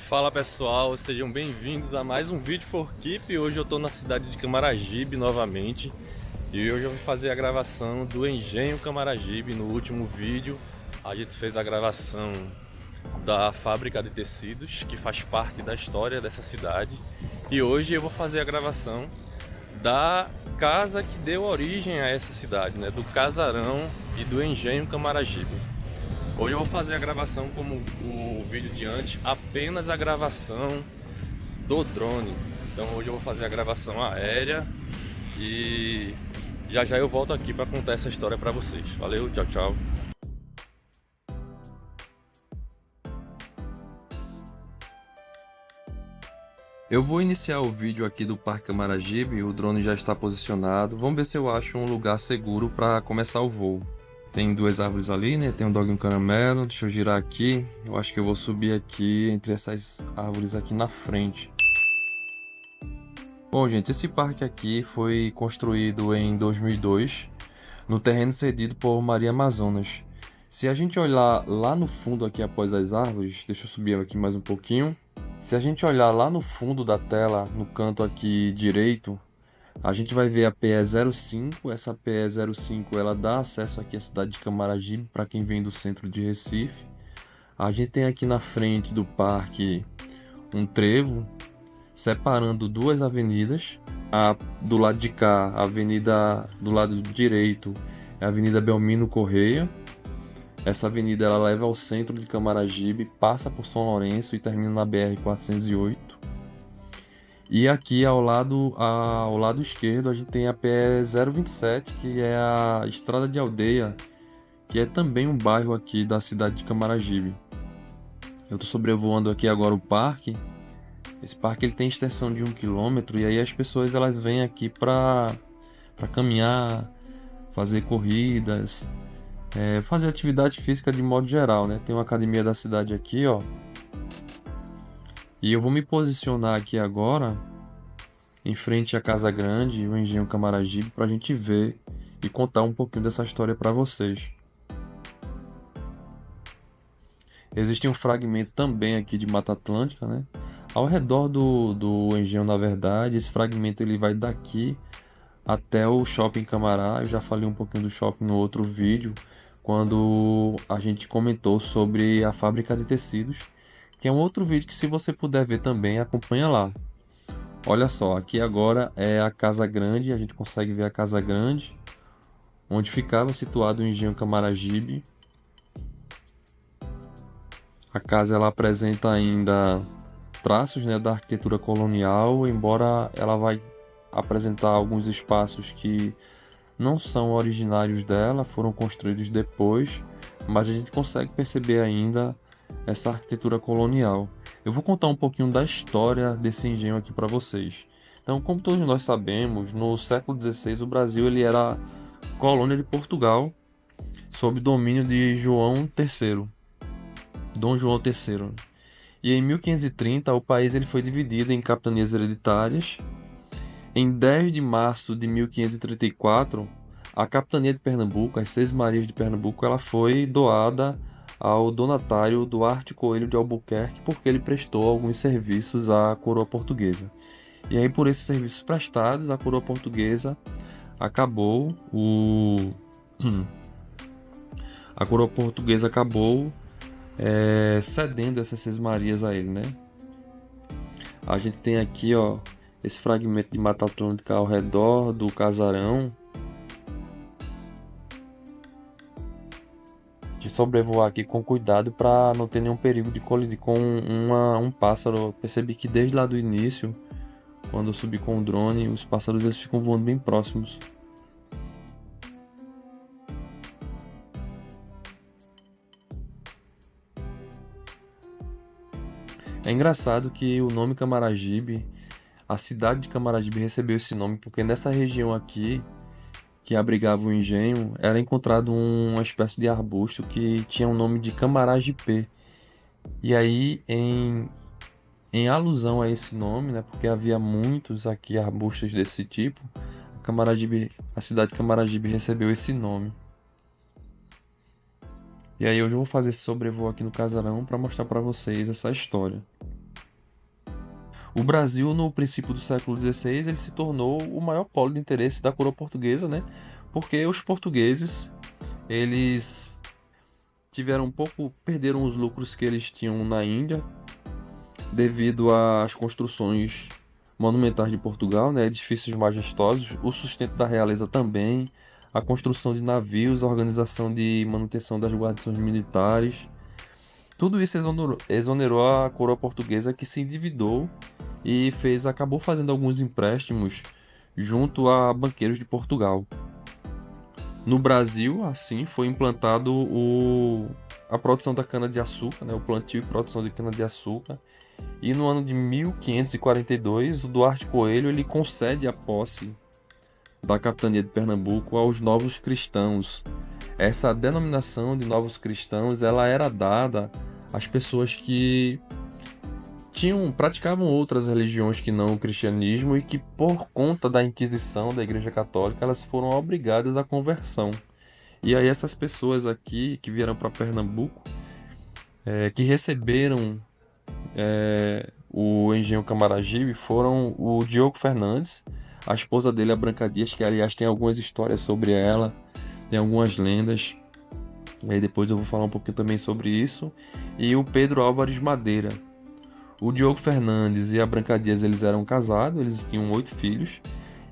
Fala pessoal, sejam bem-vindos a mais um vídeo for Keep. Hoje eu estou na cidade de Camaragibe novamente e hoje eu vou fazer a gravação do Engenho Camaragibe. No último vídeo a gente fez a gravação da fábrica de tecidos, que faz parte da história dessa cidade, e hoje eu vou fazer a gravação da casa que deu origem a essa cidade, né? Do casarão e do Engenho Camaragibe. Hoje eu vou fazer a gravação como o vídeo de antes, apenas a gravação do drone. Então hoje eu vou fazer a gravação aérea e já já eu volto aqui para contar essa história para vocês. Valeu, tchau, tchau. Eu vou iniciar o vídeo aqui do Parque Camaragibe, o drone já está posicionado. Vamos ver se eu acho um lugar seguro para começar o voo. Tem duas árvores ali, né? Tem um dog e um caramelo. Deixa eu girar aqui. Eu acho que eu vou subir aqui entre essas árvores aqui na frente. Bom, gente, esse parque aqui foi construído em 2002 no terreno cedido por Maria Amazonas. Se a gente olhar lá no fundo aqui após as árvores, deixa eu subir aqui mais um pouquinho. Se a gente olhar lá no fundo da tela, no canto aqui direito, a gente vai ver a PE05. Essa PE05 ela dá acesso aqui à cidade de Camaragibe para quem vem do centro de Recife. A gente tem aqui na frente do parque um trevo separando duas avenidas. Do lado de cá, a avenida do lado direito é a Avenida Belmino Correia. Essa avenida ela leva ao centro de Camaragibe, passa por São Lourenço e termina na BR-408. E aqui ao lado esquerdo a gente tem a PE027, que é a Estrada de Aldeia, que é também um bairro aqui da cidade de Camaragibe. Eu estou sobrevoando aqui agora o parque. Esse parque ele tem extensão de 1 km e aí as pessoas elas vêm aqui para caminhar, fazer corridas, fazer atividade física de modo geral, né? Tem uma academia da cidade aqui, ó. E eu vou me posicionar aqui agora em frente à Casa Grande, o Engenho Camaragibe, para a gente ver e contar um pouquinho dessa história para vocês. Existe um fragmento também aqui de Mata Atlântica, né? Ao redor do engenho, na verdade, esse fragmento ele vai daqui até o Shopping Camará. Eu já falei um pouquinho do shopping no outro vídeo, quando a gente comentou sobre a fábrica de tecidos, que é um outro vídeo que, se você puder ver também, acompanha lá. Olha só, aqui agora é a Casa Grande, a gente consegue ver a Casa Grande, onde ficava situado o Engenho Camaragibe. A casa ela apresenta ainda traços, né, da arquitetura colonial, embora ela vai apresentar alguns espaços que não são originários dela, foram construídos depois, mas a gente consegue perceber ainda essa arquitetura colonial. Eu vou contar um pouquinho da história desse engenho aqui para vocês. Então, como todos nós sabemos, no século XVI o Brasil ele era colônia de Portugal, sob domínio de Dom João III. E em 1530 o país ele foi dividido em capitanias hereditárias. Em 10 de março de 1534, a capitania de Pernambuco, as Seis Marias de Pernambuco, ela foi doada ao donatário Duarte Coelho de Albuquerque, porque ele prestou alguns serviços à coroa portuguesa. E aí, por esses serviços prestados, a coroa portuguesa acabou a coroa portuguesa acabou cedendo essas Seis Marias a ele, né? A gente tem aqui, ó, esse fragmento de Mata Atlântica ao redor do casarão. De sobrevoar aqui com cuidado para não ter nenhum perigo de colidir com um pássaro. Eu percebi que desde lá do início, quando eu subi com o drone, os pássaros eles ficam voando bem próximos. É engraçado que o nome Camaragibe, a cidade de Camaragibe recebeu esse nome porque nessa região aqui, que abrigava o engenho, era encontrado uma espécie de arbusto que tinha o nome de Camaragipê. E aí, em alusão a esse nome, né, porque havia muitos aqui arbustos desse tipo, a cidade de Camaragibe recebeu esse nome. E aí hoje eu vou fazer esse sobrevoo aqui no casarão para mostrar para vocês essa história. O Brasil, no princípio do século XVI, ele se tornou o maior polo de interesse da coroa portuguesa, né? Porque os portugueses, eles tiveram um pouco, perderam os lucros que eles tinham na Índia devido às construções monumentais de Portugal, né? Edifícios majestosos, o sustento da realeza também, a construção de navios, a organização de manutenção das guarnições militares. Tudo isso exonerou a coroa portuguesa, que se endividou e acabou fazendo alguns empréstimos junto a banqueiros de Portugal. No Brasil, assim, foi implantado a produção da cana-de-açúcar, né, o plantio e produção de cana-de-açúcar. E no ano de 1542, o Duarte Coelho ele concede a posse da capitania de Pernambuco aos novos cristãos. Essa denominação de novos cristãos, ela era dada às pessoas que praticavam outras religiões que não o cristianismo e que, por conta da Inquisição da Igreja Católica, elas foram obrigadas à conversão. E aí essas pessoas aqui que vieram para Pernambuco, que receberam o engenho Camaragibe, foram o Diogo Fernandes, a esposa dele, a Branca Dias, que aliás tem algumas histórias sobre ela, tem algumas lendas. E aí depois eu vou falar um pouquinho também sobre isso. E o Pedro Álvares Madeira. O Diogo Fernandes e a Branca Dias, eles eram casados, eles tinham 8 filhos.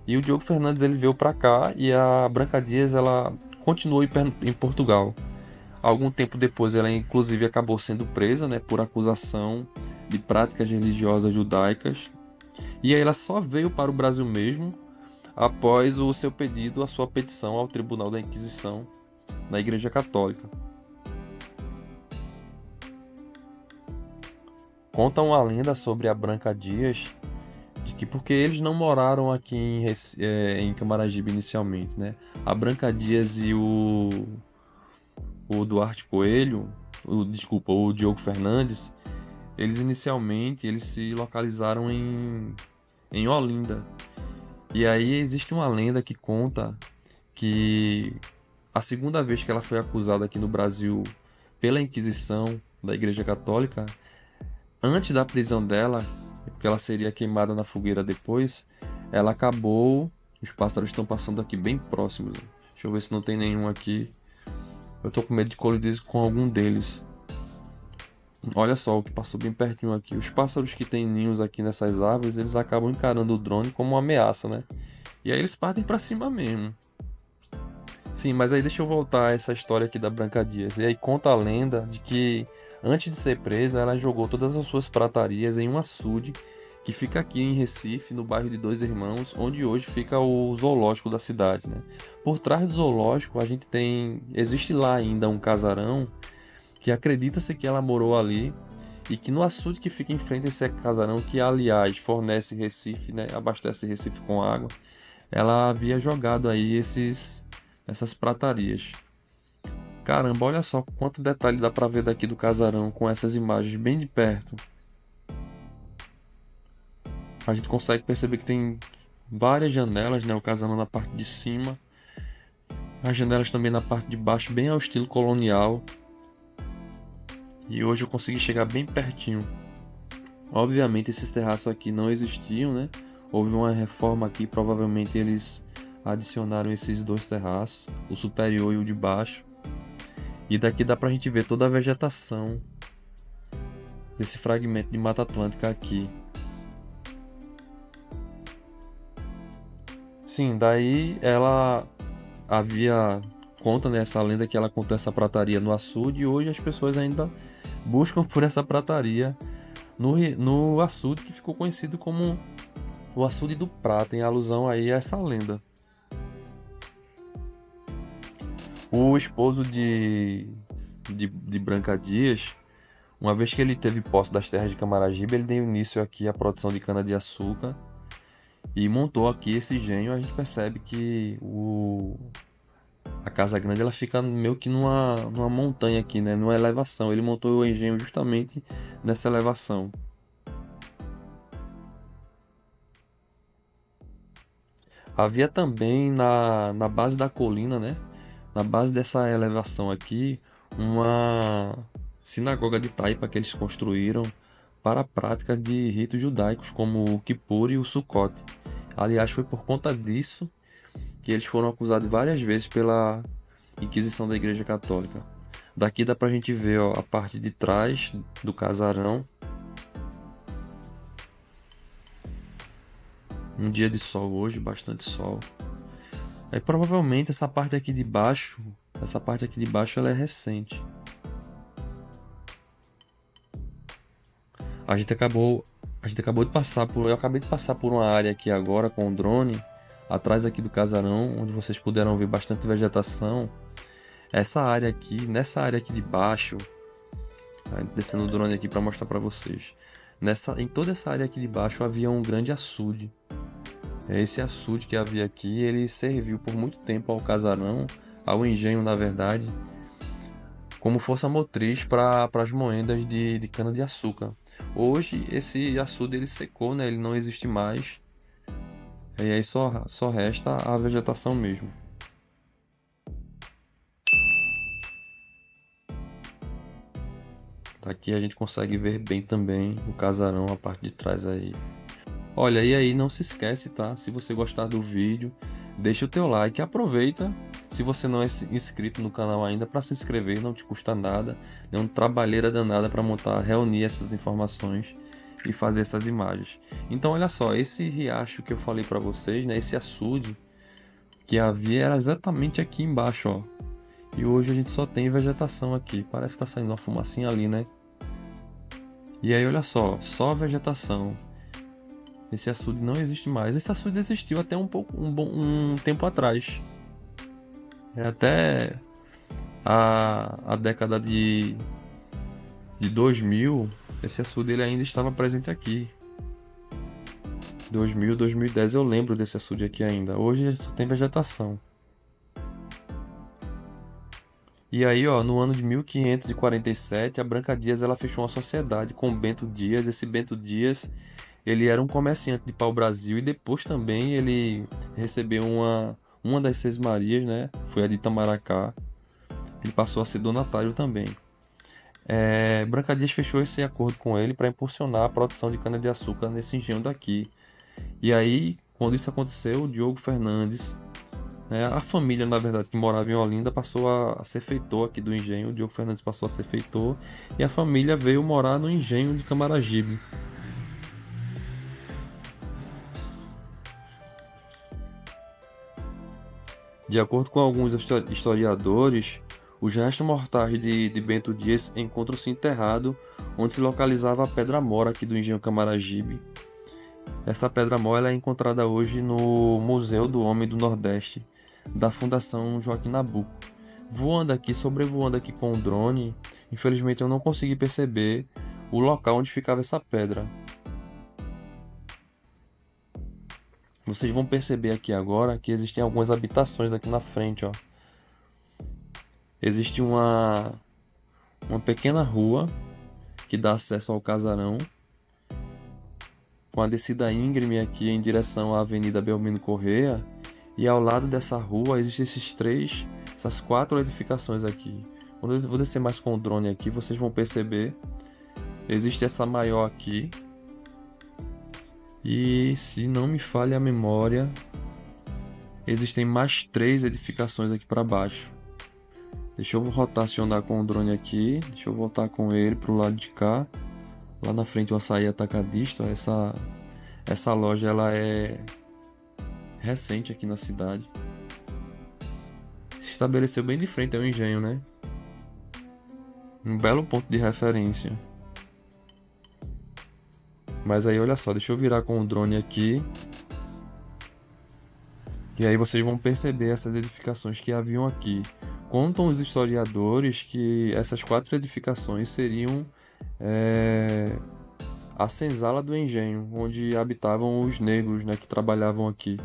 E o Diogo Fernandes ele veio para cá e a Branca Dias ela continuou em Portugal. Algum tempo depois ela inclusive acabou sendo presa, né, por acusação de práticas religiosas judaicas. E aí ela só veio para o Brasil mesmo após o seu pedido, a sua petição ao Tribunal da Inquisição na Igreja Católica. Conta uma lenda sobre a Branca Dias, de que porque eles não moraram aqui em Camaragibe inicialmente, né? A Branca Dias e o Duarte Coelho, o Diogo Fernandes, eles inicialmente eles se localizaram em Olinda. E aí existe uma lenda que conta que a segunda vez que ela foi acusada aqui no Brasil pela Inquisição da Igreja Católica, antes da prisão dela, porque ela seria queimada na fogueira depois, ela acabou. Os pássaros estão passando aqui bem próximos. Deixa eu ver se não tem nenhum aqui. Eu tô com medo de colidir com algum deles. Olha só o que passou bem pertinho aqui. Os pássaros que têm ninhos aqui nessas árvores, eles acabam encarando o drone como uma ameaça, né? E aí eles partem pra cima mesmo. Sim, mas aí deixa eu voltar a essa história aqui da Branca Dias. E aí conta a lenda de que antes de ser presa, ela jogou todas as suas pratarias em um açude que fica aqui em Recife, no bairro de Dois Irmãos, onde hoje fica o zoológico da cidade, né? Por trás do zoológico, existe lá ainda um casarão que acredita-se que ela morou ali e que no açude que fica em frente a esse casarão, que aliás fornece Recife, né? Abastece Recife com água, ela havia jogado aí essas pratarias. Caramba, olha só quanto detalhe dá pra ver daqui do casarão com essas imagens bem de perto. A gente consegue perceber que tem várias janelas, né? O casarão na parte de cima. As janelas também na parte de baixo, bem ao estilo colonial. E hoje eu consegui chegar bem pertinho. Obviamente esses terraços aqui não existiam, né? Houve uma reforma aqui, provavelmente eles adicionaram esses 2 terraços, o superior e o de baixo. E daqui dá pra gente ver toda a vegetação desse fragmento de Mata Atlântica aqui. Sim, daí ela conta nessa lenda que ela contou essa prataria no açude e hoje as pessoas ainda buscam por essa prataria no açude que ficou conhecido como o açude do Prata, em alusão aí a essa lenda. O esposo de Branca Dias, uma vez que ele teve posse das terras de Camaragibe, ele deu início aqui à produção de cana-de-açúcar e montou aqui esse engenho. A gente percebe que a Casa Grande ela fica meio que numa montanha aqui, né? Numa elevação. Ele montou o engenho justamente nessa elevação. Havia também na base da colina, né? Na base dessa elevação aqui, uma sinagoga de taipa que eles construíram para a prática de ritos judaicos como o Kippur e o Sukkot. Aliás, foi por conta disso que eles foram acusados várias vezes pela Inquisição da Igreja Católica. Daqui dá pra gente ver, ó, a parte de trás do casarão. Um dia de sol hoje, bastante sol. Aí provavelmente essa parte aqui de baixo, ela é recente. Eu acabei de passar por uma área aqui agora com o drone, atrás aqui do casarão, onde vocês puderam ver bastante vegetação. Nessa área aqui de baixo, descendo o drone aqui para mostrar para vocês. Em toda essa área aqui de baixo havia um grande açude. Esse açude que havia aqui, ele serviu por muito tempo ao casarão, ao engenho, na verdade, como força motriz para as moendas de cana-de-açúcar. Hoje esse açude ele secou, né? Ele não existe mais. E aí só resta a vegetação mesmo. Daqui a gente consegue ver bem também o casarão, a parte de trás aí. Olha, e aí não se esquece, tá? Se você gostar do vídeo, deixa o teu like, aproveita. Se você não é inscrito no canal ainda, para se inscrever, não te custa nada. É uma trabalheira danada para reunir essas informações e fazer essas imagens. Então, olha só, esse riacho que eu falei para vocês, né? Esse açude que havia era exatamente aqui embaixo, ó. E hoje a gente só tem vegetação aqui. Parece que tá saindo uma fumacinha ali, né? E aí, olha só vegetação. Esse açude não existe mais. Esse açude existiu até um tempo atrás. Até a década de 2000, esse açude ele ainda estava presente aqui. 2000, 2010 eu lembro desse açude aqui ainda. Hoje a gente só tem vegetação. E aí, ó, no ano de 1547, a Branca Dias ela fechou uma sociedade com Bento Dias. Esse Bento Dias, ele era um comerciante de pau-brasil e depois também ele recebeu uma das Seis Marias, né? Foi a de Itamaracá. Ele passou a ser donatário também. Branca Dias fechou esse acordo com ele para impulsionar a produção de cana-de-açúcar nesse engenho daqui. E aí, quando isso aconteceu, o Diogo Fernandes, né, a família, na verdade, que morava em Olinda, passou a ser feitor aqui do engenho. O Diogo Fernandes passou a ser feitor e a família veio morar no engenho de Camaragibe. De acordo com alguns historiadores, os restos mortais de Bento Dias encontram-se enterrados onde se localizava a Pedra Mora aqui do engenho Camaragibe. Essa Pedra Mora é encontrada hoje no Museu do Homem do Nordeste, da Fundação Joaquim Nabuco. Sobrevoando aqui com o drone, infelizmente eu não consegui perceber o local onde ficava essa pedra. Vocês vão perceber aqui agora que existem algumas habitações aqui na frente, ó. Existe uma pequena rua que dá acesso ao casarão, com a descida íngreme aqui em direção à Avenida Belmiro Corrêa, e ao lado dessa rua existem essas 4 edificações aqui. Quando eu vou descer mais com o drone aqui, vocês vão perceber. Existe essa maior aqui. E se não me falha a memória, existem mais 3 edificações aqui para baixo. Deixa eu rotacionar com o drone aqui. Deixa eu voltar com ele para o lado de cá. Lá na frente o Açaí Atacadista. Essa loja ela é recente aqui na cidade. Se estabeleceu bem de frente ao engenho, né? Um belo ponto de referência. Mas aí, olha só, deixa eu virar com o drone aqui. E aí vocês vão perceber essas edificações que haviam aqui. Contam os historiadores que essas 4 edificações seriam a senzala do engenho, onde habitavam os negros, né, que trabalhavam aqui.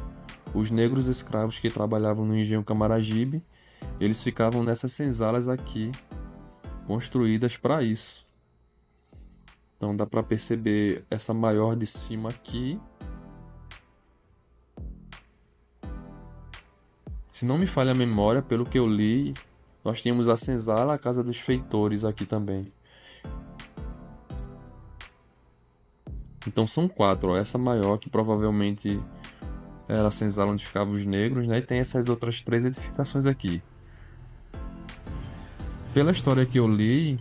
Os negros escravos que trabalhavam no engenho Camaragibe, eles ficavam nessas senzalas aqui, construídas para isso. Então dá para perceber essa maior de cima aqui. Se não me falha a memória, pelo que eu li, nós tínhamos a senzala, a casa dos feitores aqui também. Então são quatro, ó. Essa maior que provavelmente era a senzala onde ficavam os negros, né? E tem essas outras três edificações aqui. Pela história que eu li,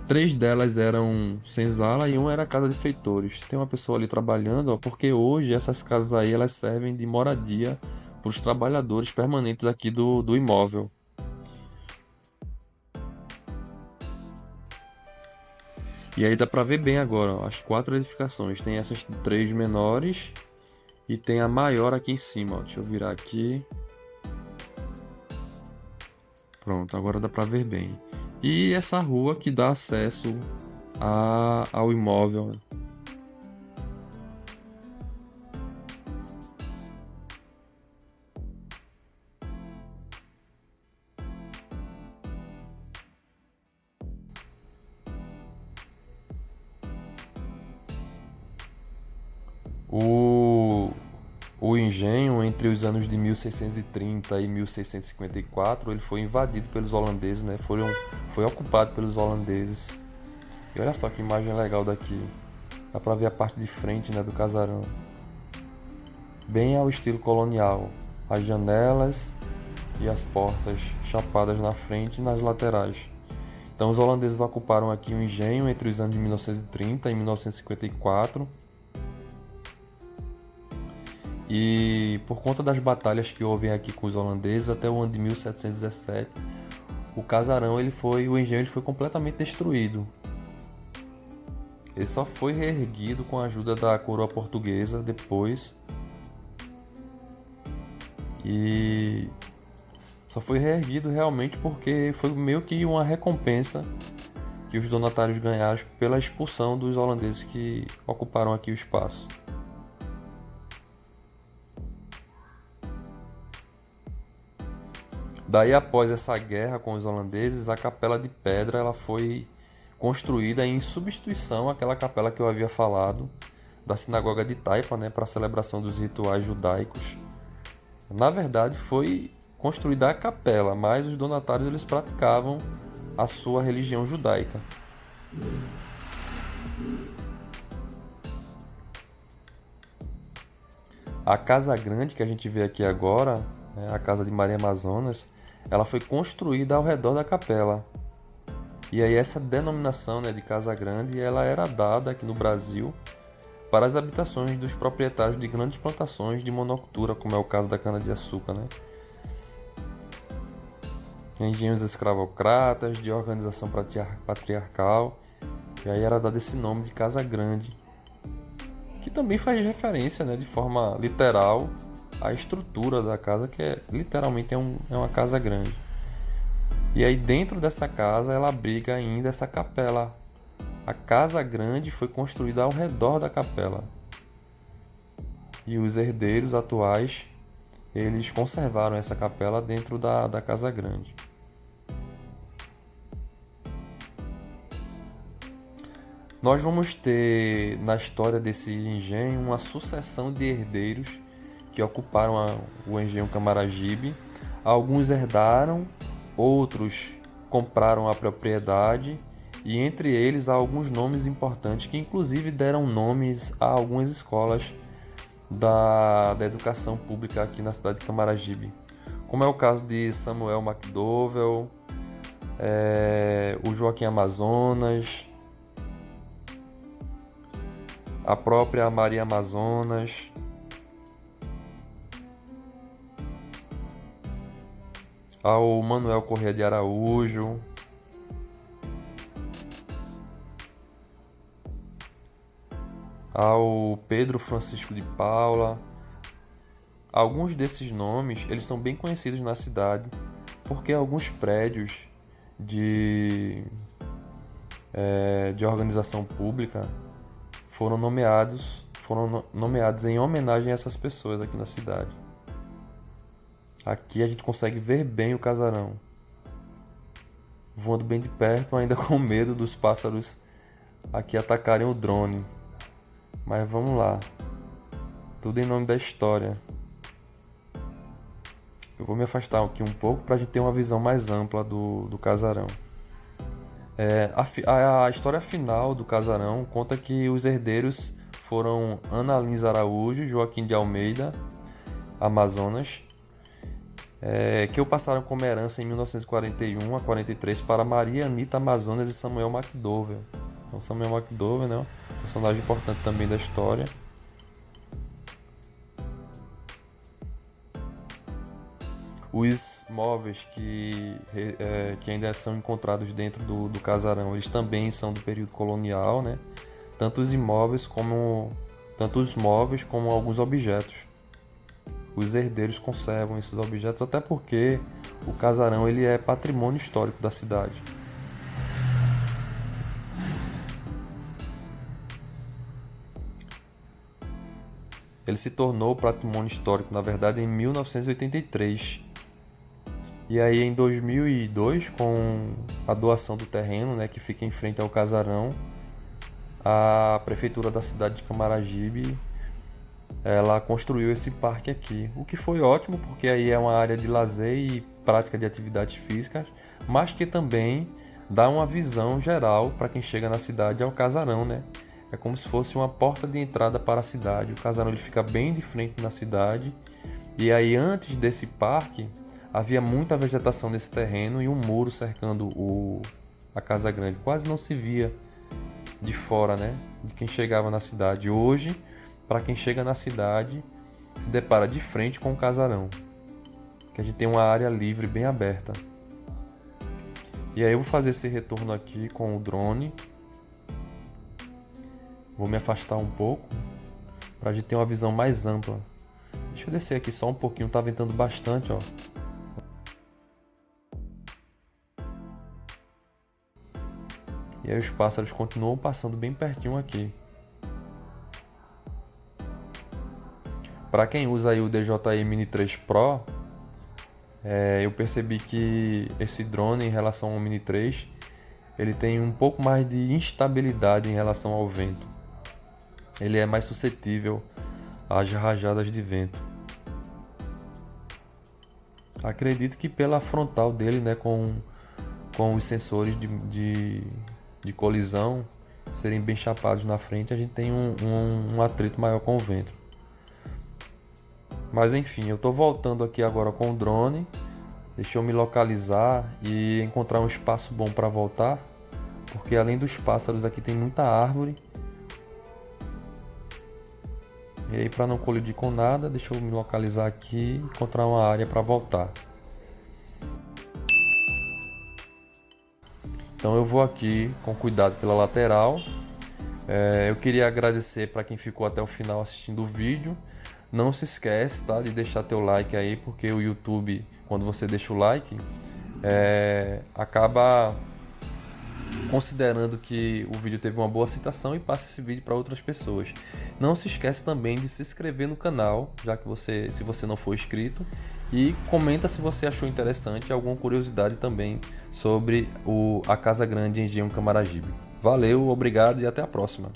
três delas eram senzala e uma era casa de feitores. Tem uma pessoa ali trabalhando, ó, porque hoje essas casas aí elas servem de moradia para os trabalhadores permanentes aqui do imóvel. E aí dá para ver bem agora, ó, as quatro edificações. Tem essas três menores e tem a maior aqui em cima, ó. Deixa eu virar aqui. Pronto, agora dá para ver bem. E essa rua que dá acesso ao imóvel. O, o engenho, entre os anos de 1630 e 1654, ele foi invadido pelos holandeses, né? Foi ocupado pelos holandeses. E olha só que imagem legal daqui. Dá pra ver a parte de frente, né, do casarão. Bem ao estilo colonial. As janelas e as portas chapadas na frente e nas laterais. Então os holandeses ocuparam aqui o engenho entre os anos de 1930 e 1954. E por conta das batalhas que houve aqui com os holandeses até o ano de 1717, o engenho ele foi completamente destruído. Ele só foi reerguido com a ajuda da coroa portuguesa depois. E só foi reerguido realmente porque foi meio que uma recompensa que os donatários ganharam pela expulsão dos holandeses que ocuparam aqui o espaço. Daí, após essa guerra com os holandeses, a Capela de Pedra ela foi construída em substituição àquela capela que eu havia falado, da Sinagoga de Taipa, né, para a celebração dos rituais judaicos. Na verdade, foi construída a capela, mas os donatários eles praticavam a sua religião judaica. A Casa Grande que a gente vê aqui agora, né, a Casa de Maria Amazonas, ela foi construída ao redor da capela. E aí essa denominação, né, de Casa Grande, ela era dada aqui no Brasil para as habitações dos proprietários de grandes plantações de monocultura, como é o caso da cana-de-açúcar, né? Engenhos escravocratas, de organização patriarcal, e aí era dado esse nome de Casa Grande, que também faz referência, né, de forma literal à estrutura da casa, que literalmente é uma casa grande. E aí dentro dessa casa ela abriga ainda essa capela. A Casa Grande foi construída ao redor da capela. E os herdeiros atuais, eles conservaram essa capela dentro da Casa Grande. Nós vamos ter na história desse engenho uma sucessão de herdeiros que ocuparam o engenho Camaragibe. Alguns herdaram, outros compraram a propriedade, e entre eles há alguns nomes importantes que inclusive deram nomes a algumas escolas da educação pública aqui na cidade de Camaragibe, como é o caso de Samuel McDowell, o Joaquim Amazonas, a própria Maria Amazonas, ao Manuel Corrêa de Araújo, ao Pedro Francisco de Paula. Alguns desses nomes eles são bem conhecidos na cidade porque alguns prédios de organização pública foram nomeados em homenagem a essas pessoas aqui na cidade. Aqui a gente consegue ver bem o casarão, voando bem de perto, ainda com medo dos pássaros aqui atacarem o drone. Mas vamos lá, tudo em nome da história. Eu vou me afastar aqui um pouco para a gente ter uma visão mais ampla do casarão. A história final do casarão conta que os herdeiros foram Ana Lins Araújo e Joaquim de Almeida, Amazonas, que o passaram como herança em 1941 a 43 para Maria Anita Amazonas e Samuel McDowell. Então, Samuel McDowell, né, um personagem importante também da história. Os móveis que ainda são encontrados dentro do casarão, eles também são do período colonial, né? Tanto os móveis como alguns objetos. Os herdeiros conservam esses objetos, até porque o casarão ele é patrimônio histórico da cidade. Ele se tornou patrimônio histórico, na verdade, em 1983. E aí, em 2002, com a doação do terreno, né, que fica em frente ao casarão, a prefeitura da cidade de Camaragibe, ela construiu esse parque aqui, o que foi ótimo, porque aí é uma área de lazer e prática de atividades físicas, mas que também dá uma visão geral para quem chega na cidade ao casarão, né? É como se fosse uma porta de entrada para a cidade. O casarão ele fica bem de frente na cidade. E aí, antes desse parque, havia muita vegetação nesse terreno e um muro cercando a Casa Grande. Quase não se via de fora, né, de quem chegava na cidade. Hoje, para quem chega na cidade, se depara de frente com o casarão, que a gente tem uma área livre bem aberta. E aí eu vou fazer esse retorno aqui com o drone. Vou me afastar um pouco para a gente ter uma visão mais ampla. Deixa eu descer aqui só um pouquinho, tá ventando bastante, ó. E aí os pássaros continuam passando bem pertinho aqui. Para quem usa aí o DJI Mini 3 Pro, eu percebi que esse drone em relação ao Mini 3, ele tem um pouco mais de instabilidade em relação ao vento. Ele é mais suscetível às rajadas de vento. Acredito que pela frontal dele, né, com os sensores de colisão serem bem chapados na frente, a gente tem um atrito maior com o vento. Mas enfim, eu estou voltando aqui agora com o drone. Deixa eu me localizar e encontrar um espaço bom para voltar, porque além dos pássaros aqui tem muita árvore. E aí, para não colidir com nada, deixa eu me localizar aqui e encontrar uma área para voltar. Então eu vou aqui com cuidado pela lateral. Eu queria agradecer para quem ficou até o final assistindo o vídeo. Não se esquece, tá, de deixar teu like aí, porque o YouTube, quando você deixa o like, acaba considerando que o vídeo teve uma boa aceitação e passa esse vídeo para outras pessoas. Não se esquece também de se inscrever no canal, já que se você não for inscrito, e comenta se você achou interessante alguma curiosidade também sobre a Casa Grande Engenho Camaragibe. Valeu, obrigado e até a próxima.